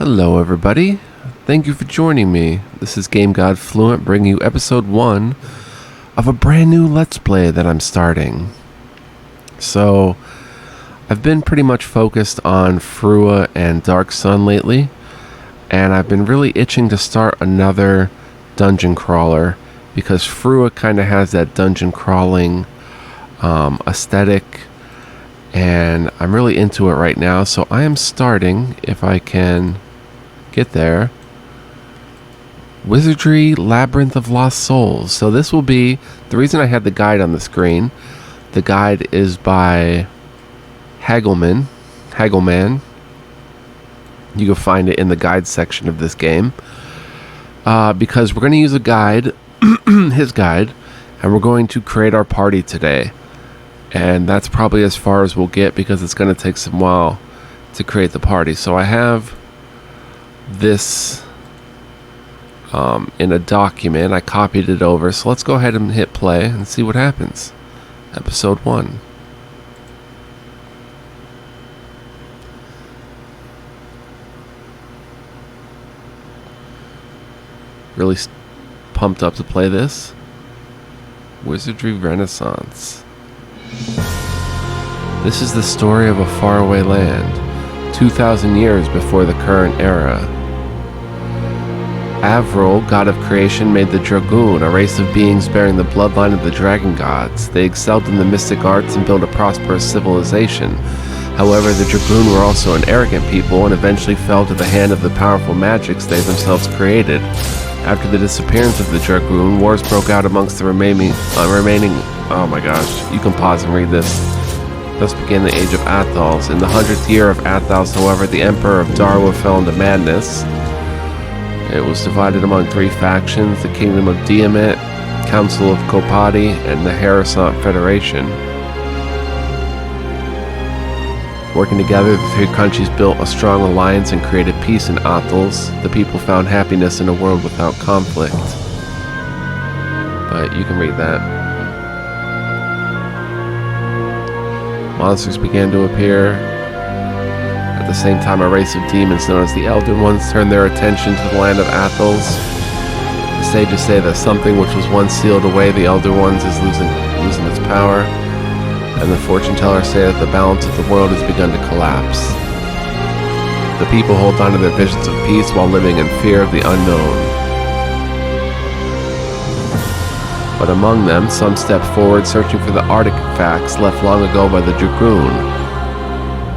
Hello everybody, thank you for joining me. This is Game God Fluent bringing you episode 1 of a brand new Let's Play that I'm starting. So, I've been pretty much focused on Frua and Dark Sun lately, and I've been really itching to start another dungeon crawler because Frua kind of has that dungeon crawling aesthetic, and I'm really into it right now. So I am starting, if I can get there, Wizardry, Labyrinth of Lost Souls. So this will be, the reason I had the guide on the screen, the guide is by Hagelman. You can find it in the guide section of this game. Because we're going to use a guide, his guide, and we're going to create our party today. And that's probably as far as we'll get because it's going to take some while to create the party. So I have this in a document. I copied it over. So let's go ahead and hit play and see what happens. Episode 1. Really pumped up to play this. Wizardry Renaissance. This is the story of a faraway land, 2,000 years before the current era. Avril, god of creation, made the Dragoon, a race of beings bearing the bloodline of the dragon gods. They excelled in the mystic arts and built a prosperous civilization. However, the Dragoon were also an arrogant people and eventually fell to the hand of the powerful magics they themselves created. After the disappearance of the Dragoon, wars broke out amongst the remaining oh my gosh, you can pause and read this. Thus began the Age of Athals. In the 100th year of Athals, however, the Emperor of Darwa fell into madness. It was divided among 3 factions: the Kingdom of Diamet, Council of Kopati, and the Harissant Federation. Working together, the 3 countries built a strong alliance and created peace in Athals. The people found happiness in a world without conflict. But you can read that. Monsters began to appear. At the same time, a race of demons known as the Elder Ones turned their attention to the land of Athals. The sages say that something which was once sealed away, the Elder Ones, is losing its power. And the fortune tellers say that the balance of the world has begun to collapse. The people hold on to their visions of peace while living in fear of the unknown. But among them, some step forward searching for the artifacts left long ago by the Dragoon.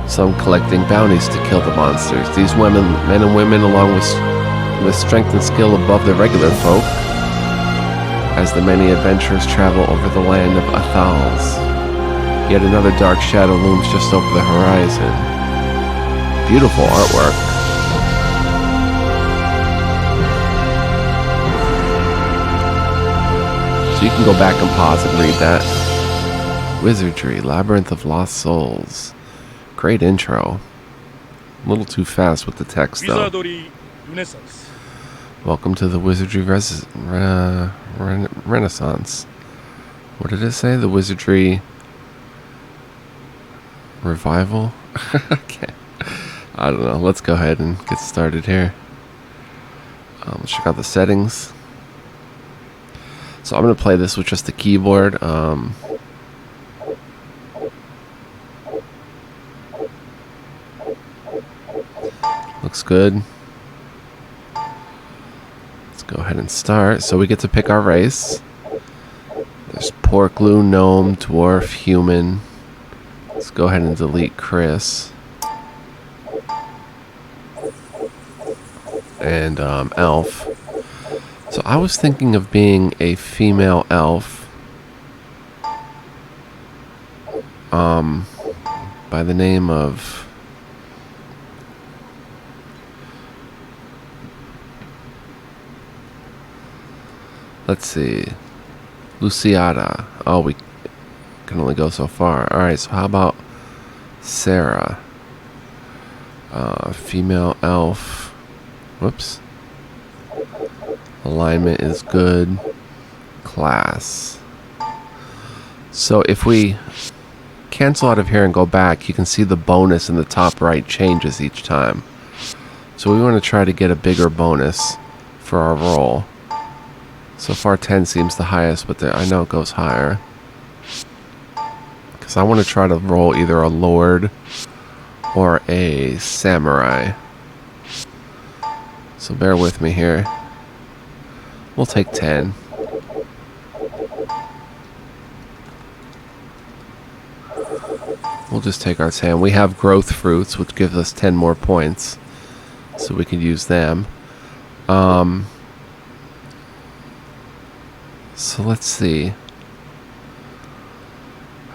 Some collecting bounties to kill the monsters. These men and women, along with strength and skill above the regular folk, as the many adventurers travel over the land of Athals. Yet another dark shadow looms just over the horizon. Beautiful artwork. So you can go back and pause and read that. Wizardry, Labyrinth of Lost Souls. Great intro. A little too fast with the text though. Wizardry Renaissance. Welcome to the Wizardry Renaissance. What did it say? The Wizardry Revival? Okay. I don't know. Let's go ahead and get started here. Let's check out the settings. So I'm going to play this with just the keyboard. Looks good. Let's go ahead and start. So we get to pick our race. There's Porkloo, Gnome, Dwarf, Human. Let's go ahead and delete Chris. And elf. So I was thinking of being a female elf. By the name of... Let's see. Luciada. Oh, we can only go so far. Alright, so how about Sarah? Female elf. Whoops. Alignment is good. Class. So if we cancel out of here and go back, you can see the bonus in the top right changes each time. So we want to try to get a bigger bonus for our roll. So far 10 seems the highest, but I know it goes higher. Because I want to try to roll either a lord or a samurai. So bear with me here. We'll take 10. We'll just take our 10. We have growth fruits, which gives us 10 more points. So we can use them. So let's see.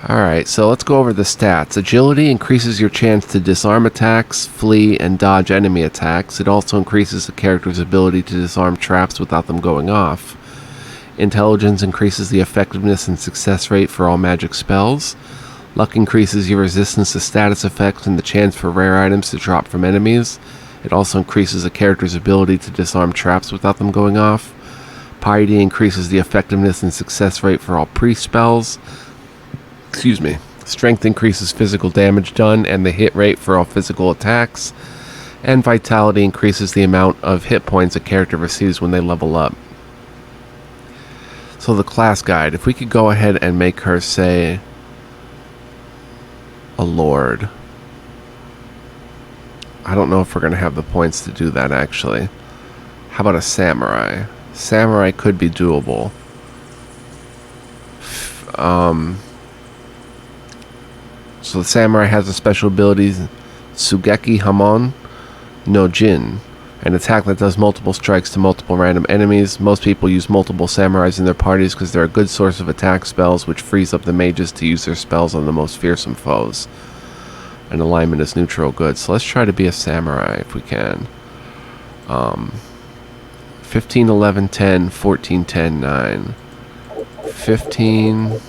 Alright, so let's go over the stats. Agility increases your chance to disarm attacks, flee, and dodge enemy attacks. It also increases the character's ability to disarm traps without them going off. Intelligence increases the effectiveness and success rate for all magic spells. Luck increases your resistance to status effects and the chance for rare items to drop from enemies. It also increases a character's ability to disarm traps without them going off. Piety increases the effectiveness and success rate for all priest spells. Excuse me. Strength increases physical damage done and the hit rate for all physical attacks. And Vitality increases the amount of hit points a character receives when they level up. So the class guide, if we could go ahead and make her, say, a lord. I don't know if we're going to have the points to do that, actually. How about a samurai? Samurai could be doable. So the samurai has a special ability, Sugeki Hamon no Jin, an attack that does multiple strikes to multiple random enemies. Most people use multiple samurais in their parties because they're a good source of attack spells, which frees up the mages to use their spells on the most fearsome foes. And alignment is neutral good. So let's try to be a samurai if we can. 15, 11, 10, 14, 10, 9. 15,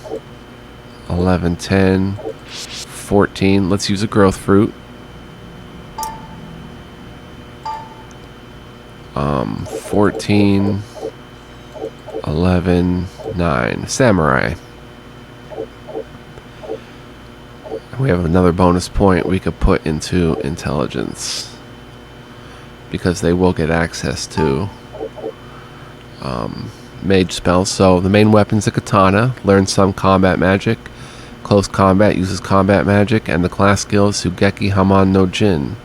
11, 10, 14. Let's use a growth fruit. 14, 11, 9. Samurai. We have another bonus point we could put into intelligence, because they will get access to mage spells. So the main weapon's a katana. Learns some combat magic. Close combat uses combat magic, and the class skill is Sugeki Hamon no Jin.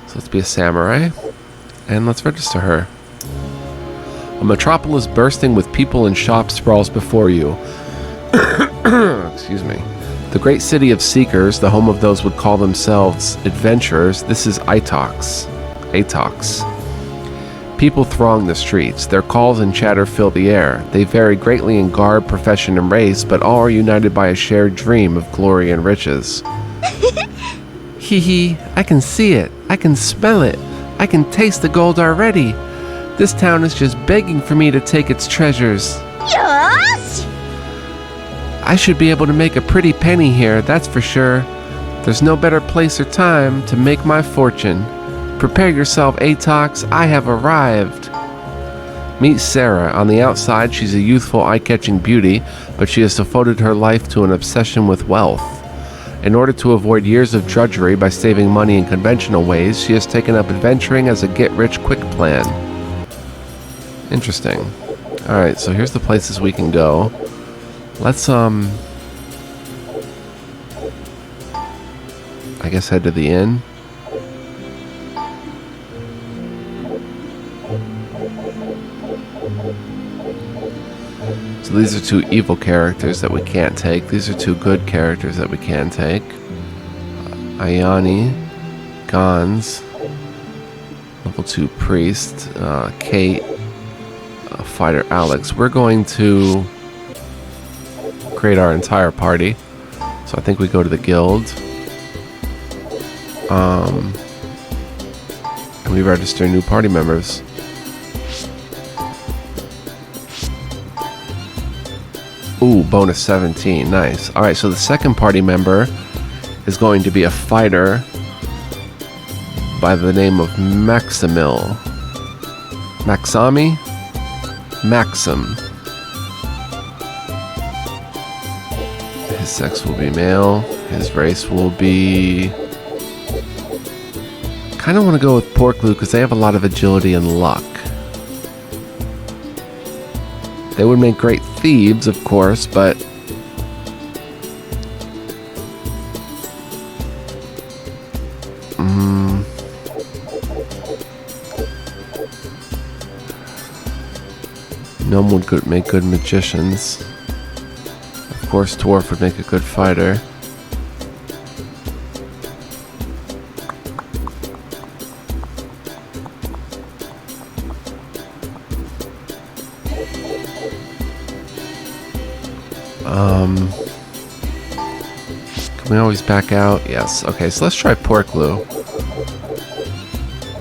So let's be a samurai, and let's register her. A metropolis bursting with people and shops sprawls before you. Excuse me. The great city of seekers, the home of those who would call themselves adventurers. This is Atox. People throng the streets. Their calls and chatter fill the air. They vary greatly in garb, profession, and race, but all are united by a shared dream of glory and riches. Hee hee, I can see it. I can smell it. I can taste the gold already. This town is just begging for me to take its treasures. Yes! I should be able to make a pretty penny here, that's for sure. There's no better place or time to make my fortune. Prepare yourself, Atox, I have arrived. Meet Sarah. On the outside, she's a youthful, eye-catching beauty, but she has devoted her life to an obsession with wealth. In order to avoid years of drudgery by saving money in conventional ways, she has taken up adventuring as a get-rich-quick plan. Interesting. Alright, so here's the places we can go. Let's, I guess head to the inn. So these are two evil characters that we can't take. These are two good characters that we can take. Ayani, Gons, level 2 priest, Kate, fighter Alex. We're going to create our entire party. So I think we go to the guild. And we register new party members. Ooh, bonus 17. Nice. Alright, so the second party member is going to be a fighter by the name of Maximil. Maxami? Maxim. His sex will be male. His race will be Kind of want to go with pork glue because they have a lot of agility and luck. They would make great thieves, of course, but Gnome would make good magicians. Of course, Dwarf would make a good fighter. Can we always back out? Yes. Okay, so let's try pork glue.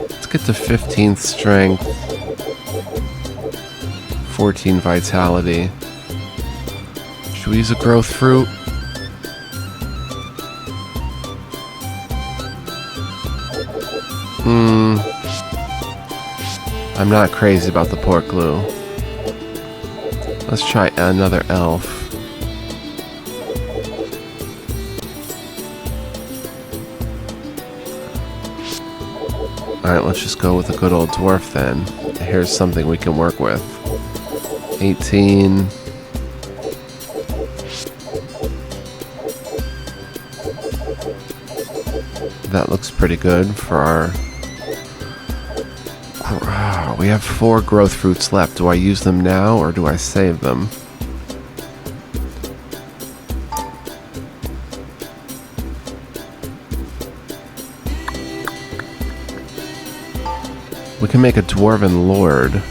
Let's get to 15th strength. 14 vitality. Should we use a growth fruit? I'm not crazy about the pork glue. Let's try another elf. Alright, let's just go with a good old dwarf then. Here's something we can work with. 18. That looks pretty good for our... We have 4 growth fruits left. Do I use them now or do I save them? We can make a Dwarven Lord.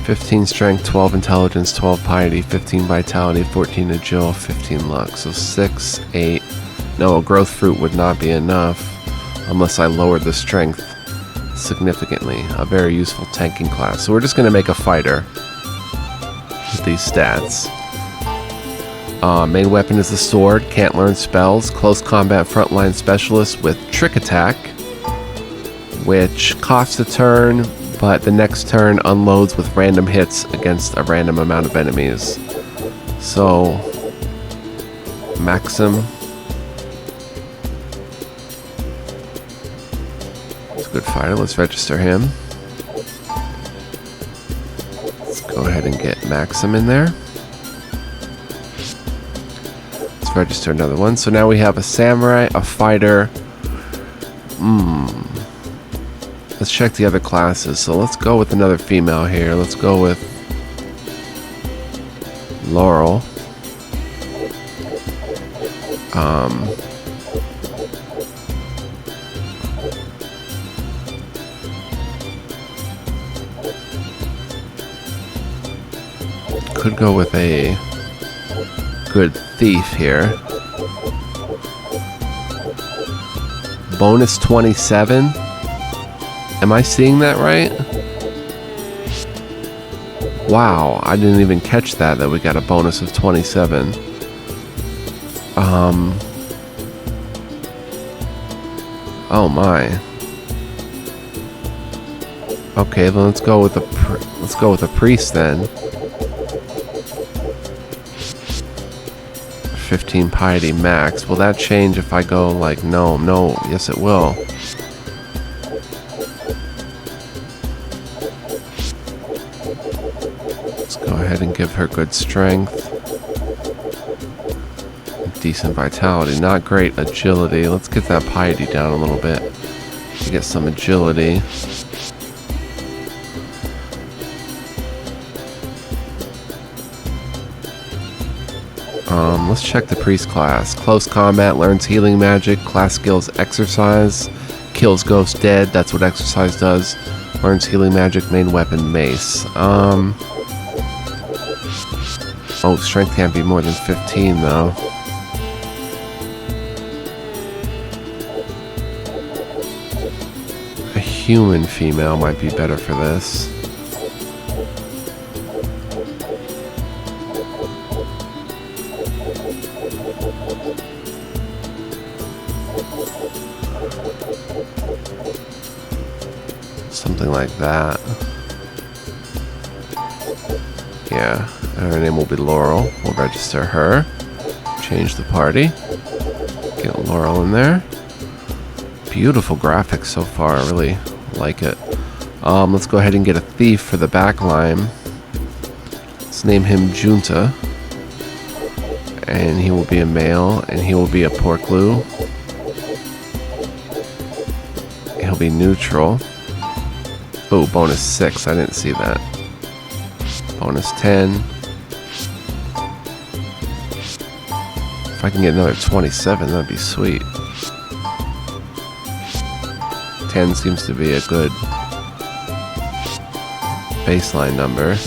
15 strength, 12 intelligence, 12 piety, 15 vitality, 14 agile, 15 luck. So 6, 8. No, a growth fruit would not be enough unless I lowered the strength significantly. A very useful tanking class. So we're just going to make a fighter with these stats. Main weapon is the sword. Can't learn spells. Close combat frontline specialist with trick attack, which costs a turn, but the next turn unloads with random hits against a random amount of enemies. So, Maxim. It's a good fighter. Let's register him. Let's go ahead and get Maxim in there. Let's register another one. So now we have a samurai, a fighter. Let's check the other classes. So let's go with another female here. Let's go with Laurel. Could go with a good thief here. Bonus 27. Am I seeing that right? Wow, I didn't even catch that we got a bonus of 27. Oh my. Okay, then let's go with a priest then. 15 piety max. Will that change if I go like no? Yes, it will. Go ahead and give her good strength. Decent vitality. Not great agility. Let's get that piety down a little bit to get some agility. Let's check the priest class. Close combat, learns healing magic. Class skills exercise. Kills ghost dead. That's what exercise does. Learns healing magic. Main weapon mace. Oh, strength can't be more than 15, though. A human female might be better for this. Something like that. Yeah, her name will be Laurel. We'll register her. Change the party. Get Laurel in there. Beautiful graphics so far. I really like it. Let's go ahead and get a thief for the back line. Let's name him Junta. And he will be a male, and he will be a pork glue. He'll be neutral. Oh, bonus 6. I didn't see that. Bonus 10. If I can get another 27, that'd be sweet. 10 seems to be a good baseline number.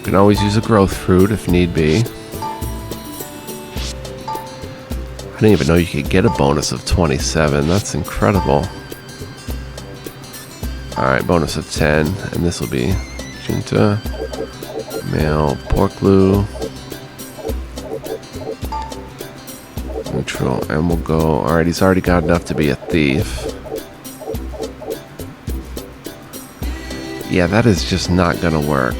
Can always use a growth fruit if need be. I didn't even know you could get a bonus of 27. That's incredible. Alright, bonus of 10. And this will be Junta, male, pork glue, neutral, and we'll go. Alright, he's already got enough to be a thief. Yeah, that is just not gonna work.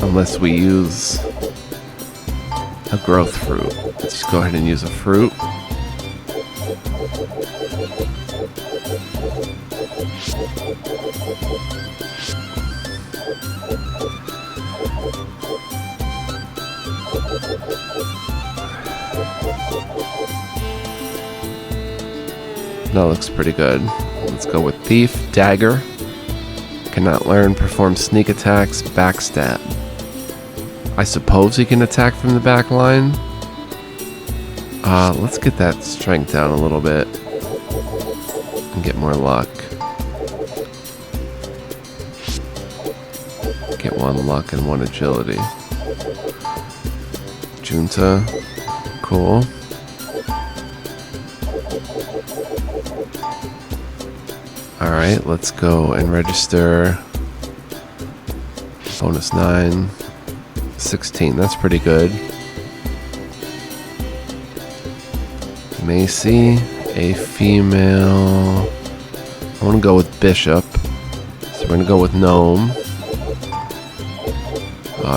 Unless we use a growth fruit. Let's just go ahead and use a fruit. That looks pretty good. Let's go with thief, dagger. Cannot learn, perform sneak attacks, backstab. I suppose he can attack from the back line. Let's get that strength down a little bit and get more luck. Get 1 luck and 1 agility. Junta, cool. Alright, let's go and register. Bonus 9. 16, that's pretty good. Macy, a female. I want to go with Bishop. So we're going to go with Gnome.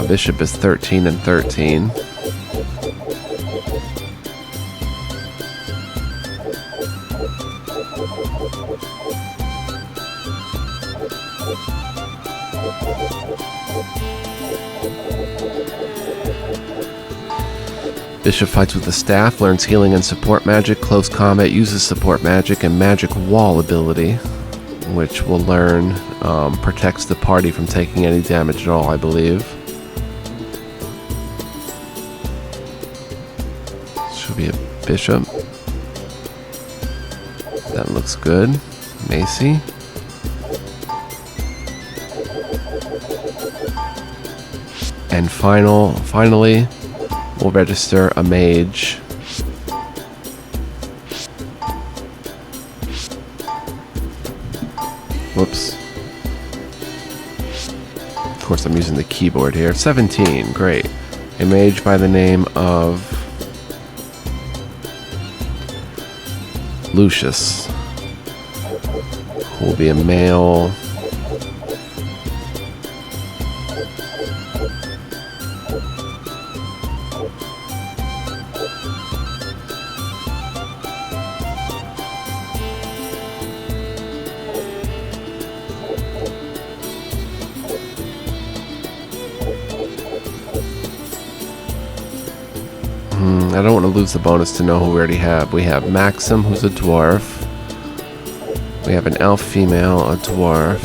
Bishop is 13 and 13. Bishop fights with the staff, learns healing and support magic, close combat, uses support magic, and magic wall ability, which will learn protects the party from taking any damage at all, I believe. Should be a bishop. That looks good. Macy. And finally, we'll register a mage. Whoops. Of course, I'm using the keyboard here. 17, great. A mage by the name of Lucius, who will be a male. I don't want to lose the bonus to know who we already have. We have Maxim, who's a dwarf. We have an elf female, a dwarf,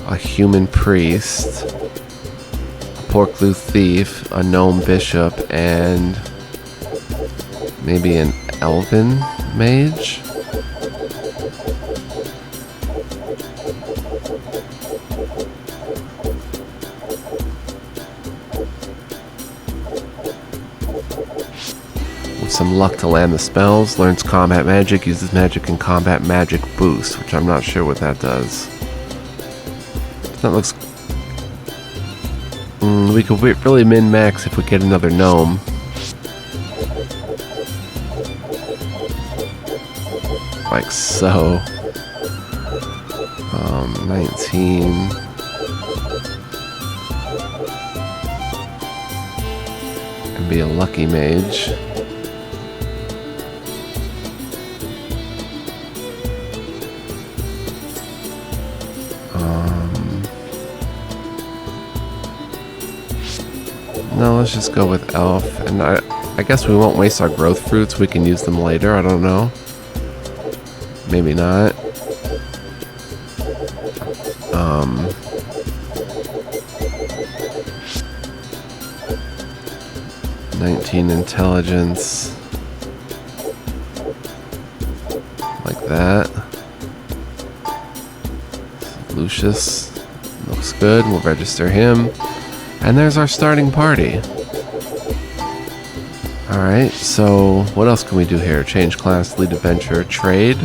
a human priest, a pork glue thief, a gnome bishop, and maybe an elven mage? Some luck to land the spells, learns combat magic, uses magic and combat magic boost, which I'm not sure what that does. That looks... we could really min-max if we get another gnome. like so. 19. And be a lucky mage. No, let's just go with elf. And I guess we won't waste our growth fruits. We can use them later. I don't know. Maybe not. 19 intelligence. Like that. Lucius. Looks good. We'll register him. And there's our starting party. Alright, so what else can we do here? Change class, lead adventure, trade.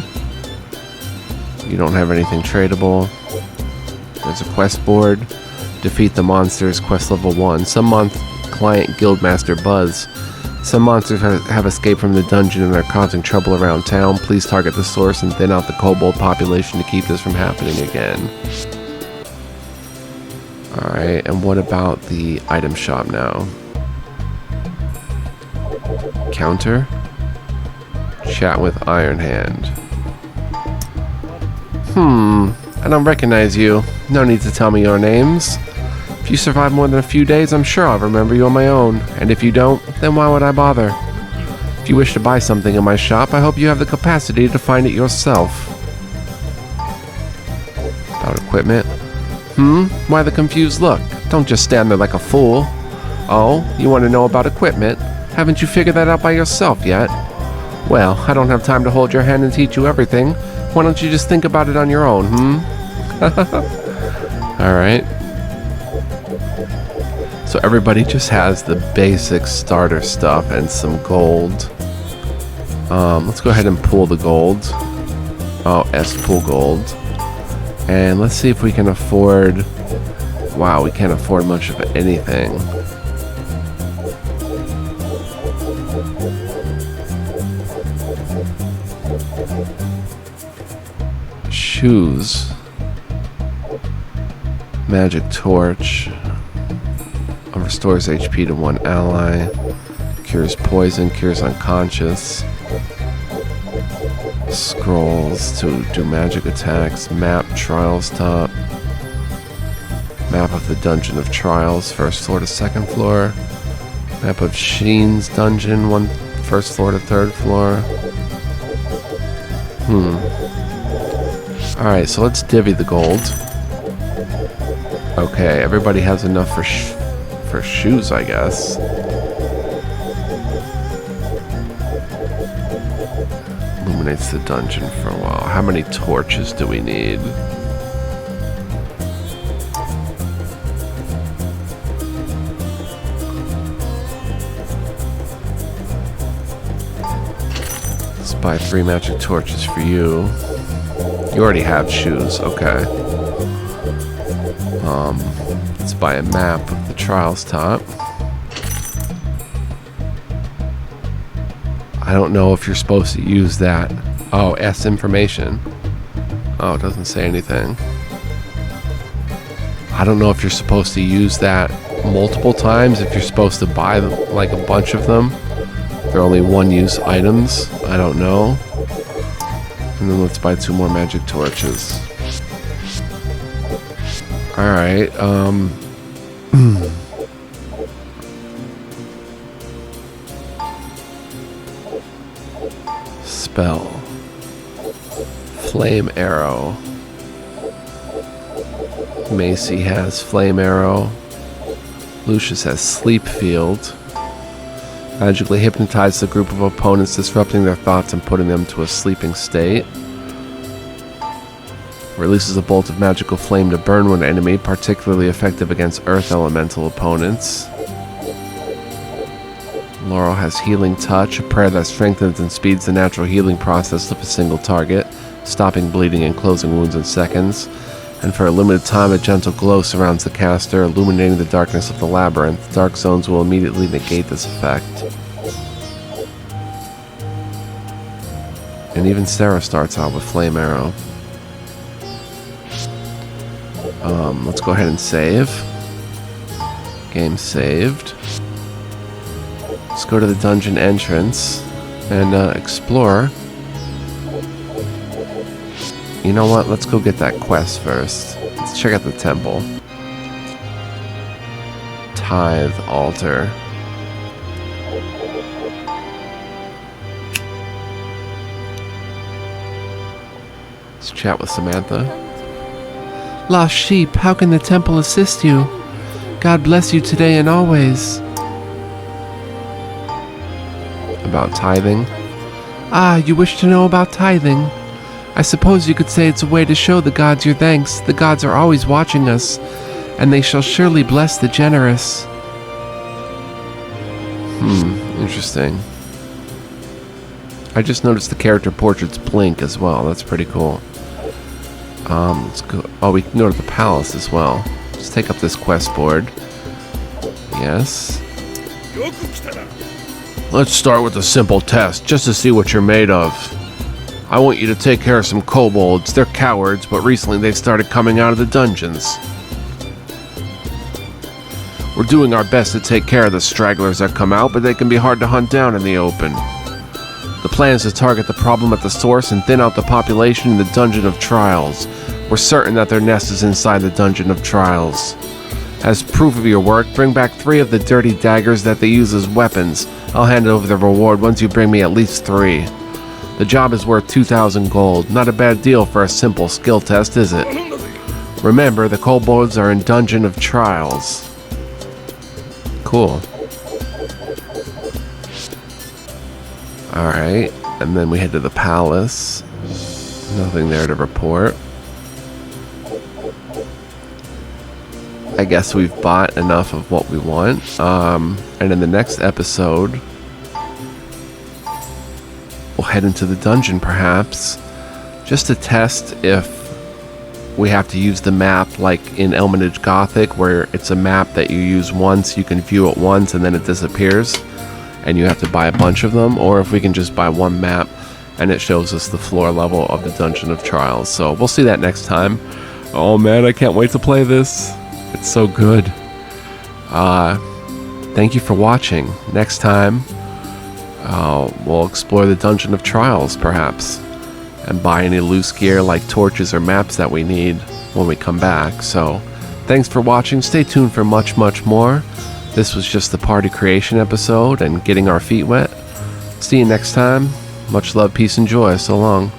You don't have anything tradable. There's a quest board. Defeat the monsters, quest level 1. Client Guildmaster Buzz. Some monsters have escaped from the dungeon and are causing trouble around town. Please target the source and thin out the kobold population to keep this from happening again. Alright, and what about the item shop now? Counter. Chat with Iron Hand. I don't recognize you. No need to tell me your names. If you survive more than a few days, I'm sure I'll remember you on my own. And if you don't, then why would I bother? If you wish to buy something in my shop, I hope you have the capacity to find it yourself. About equipment. Why the confused look? Don't just stand there like a fool. Oh, you want to know about equipment? Haven't you figured that out by yourself yet? Well, I don't have time to hold your hand and teach you everything. Why don't you just think about it on your own, Alright. So everybody just has the basic starter stuff and some gold. Let's go ahead and pull the gold. Oh, pull gold. And let's see if we can afford... Wow, we can't afford much of anything. Shoes. Magic torch. Restores HP to one ally. Cures poison, cures unconscious. Scrolls to do magic attacks. Map, trials top. Map of the Dungeon of Trials, first floor to second floor. Map of Sheen's Dungeon, first floor to third floor. Alright, so let's divvy the gold. Okay, everybody has enough for shoes, I guess. Illuminates the dungeon for a while. How many torches do we need? Let's buy 3 magic torches for you. You already have shoes, okay. Let's buy a map of the trials top. I don't know if you're supposed to use that. Oh, S information. Oh, it doesn't say anything. I don't know if you're supposed to use that multiple times, if you're supposed to buy like a bunch of them. They're only one-use items. I don't know. And then let's buy 2 more magic torches. Alright, spell. Flame arrow. Macy has flame arrow. Lucius has sleep field. Magically hypnotize the group of opponents, disrupting their thoughts and putting them to a sleeping state. Releases a bolt of magical flame to burn one enemy, particularly effective against earth elemental opponents. Laurel has healing touch, a prayer that strengthens and speeds the natural healing process of a single target, stopping bleeding and closing wounds in seconds. And for a limited time, a gentle glow surrounds the caster, illuminating the darkness of the labyrinth. Dark zones will immediately negate this effect. And even Sarah starts out with Flame Arrow. Let's go ahead and save. Game saved. Let's go to the dungeon entrance and explore. You know what? Let's go get that quest first. Let's check out the temple. Tithe altar. Let's chat with Samantha. Lost sheep, how can the temple assist you? God bless you today and always. About tithing? Ah, you wish to know about tithing? I suppose you could say it's a way to show the gods your thanks. The gods are always watching us, and they shall surely bless the generous. Interesting. I just noticed the character portraits blink as well. That's pretty cool. Let's go. Oh, we can go to the palace as well. Let's take up this quest board. Yes. Let's start with a simple test, just to see what you're made of. I want you to take care of some kobolds. They're cowards, but recently they've started coming out of the dungeons. We're doing our best to take care of the stragglers that come out, but they can be hard to hunt down in the open. The plan is to target the problem at the source and thin out the population in the Dungeon of Trials. We're certain that their nest is inside the Dungeon of Trials. As proof of your work, bring back 3 of the dirty daggers that they use as weapons. I'll hand over the reward once you bring me at least 3. The job is worth 2,000 gold. Not a bad deal for a simple skill test, is it? Remember, the kobolds are in Dungeon of Trials. Cool. Alright, and then we head to the palace. Nothing there to report. I guess we've bought enough of what we want. And in the next episode, we'll head into the dungeon perhaps, just to test if we have to use the map like in Elminage Gothic, where it's a map that you use once, you can view it once and then it disappears and you have to buy a bunch of them, or if we can just buy one map and it shows us the floor level of the Dungeon of Trials. So we'll see that next time. Oh man, I can't wait to play this. It's so good. Thank you for watching. Next time, we'll explore the Dungeon of Trials, perhaps, and buy any loose gear like torches or maps that we need when we come back. So, thanks for watching. Stay tuned for much, much more. This was just the party creation episode and getting our feet wet. See you next time. Much love, peace, and joy. So long.